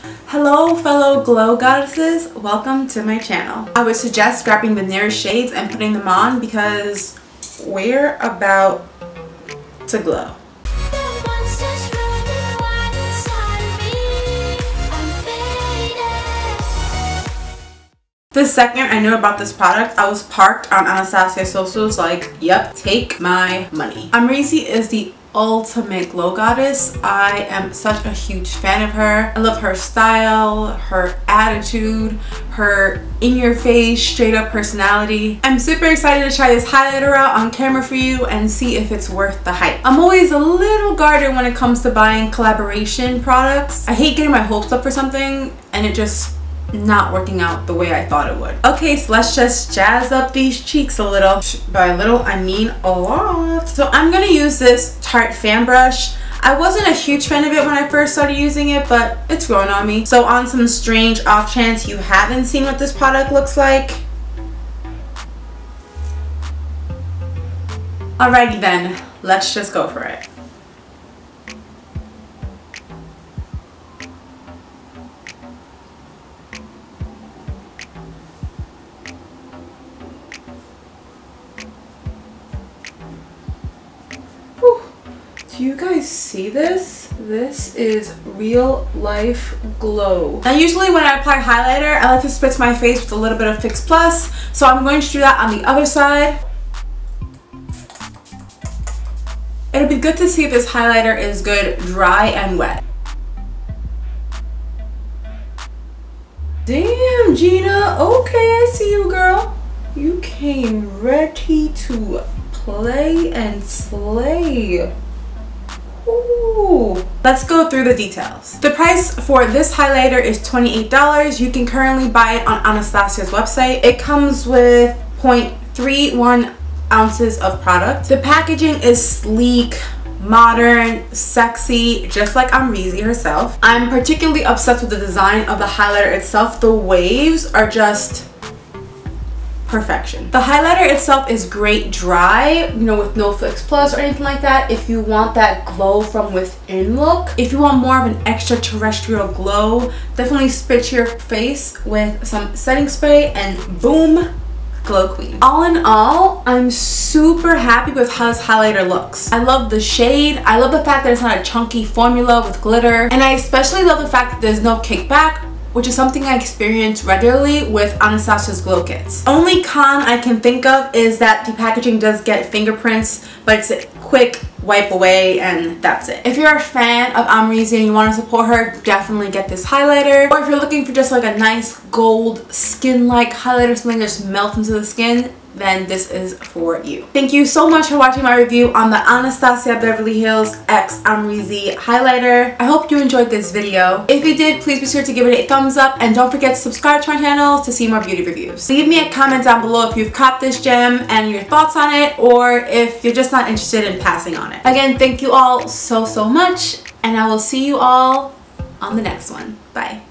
Hello fellow glow goddesses, welcome to my channel. I would suggest grabbing the nearest shades and putting them on because we're about to glow. The second I knew about this product, I was parked on Anastasia's socials like, yep, take my money. Amrezy is the ultimate glow goddess. I am such a huge fan of her. I love her style, her attitude, her in-your-face, straight-up personality. I'm super excited to try this highlighter out on camera for you and see if it's worth the hype. I'm always a little guarded when it comes to buying collaboration products. I hate getting my hopes up for something and it just not working out the way I thought it would. Okay, so let's just jazz up these cheeks a little. By a little, I mean a lot. So I'm gonna use this Tarte fan brush. I wasn't a huge fan of it when I first started using it, but it's growing on me. So on some strange off chance you haven't seen what this product looks like, alrighty then, let's just go for it. Do you guys see this? This is real life glow. Now usually when I apply highlighter, I like to spritz my face with a little bit of Fix Plus. So I'm going to do that on the other side. It'll be good to see if this highlighter is good dry and wet. Damn, Gina. Okay, I see you, girl. You came ready to play and slay. Ooh. Let's go through the details. The price for this highlighter is $28. You can currently buy it on Anastasia's website. It comes with 0.31 ounces of product. The packaging is sleek, modern, sexy, just like Amrezy herself. I'm particularly obsessed with the design of the highlighter itself. The waves are just perfection. The highlighter itself is great dry, you know, with no Fix Plus or anything like that. If you want that glow from within look, if you want more of an extraterrestrial glow, definitely spritz your face with some setting spray and boom, glow queen. All in all, I'm super happy with how this highlighter looks. I love the shade. I love the fact that it's not a chunky formula with glitter, and I especially love the fact that there's no kickback, which is something I experience regularly with Anastasia's glow kits. Only con I can think of is that the packaging does get fingerprints, but it's a quick wipe away and that's it. If you're a fan of Amrezy and you want to support her, definitely get this highlighter. Or if you're looking for just like a nice gold skin-like highlighter, something that just melts into the skin, then this is for you. Thank you so much for watching my review on the Anastasia Beverly Hills x Amrezy highlighter. I hope you enjoyed this video. If you did, please be sure to give it a thumbs up and don't forget to subscribe to my channel to see more beauty reviews. Leave me a comment down below if you've copped this gem and your thoughts on it, or if you're just not interested in passing on it. Again, thank you all so much, and I will see you all on the next one. Bye.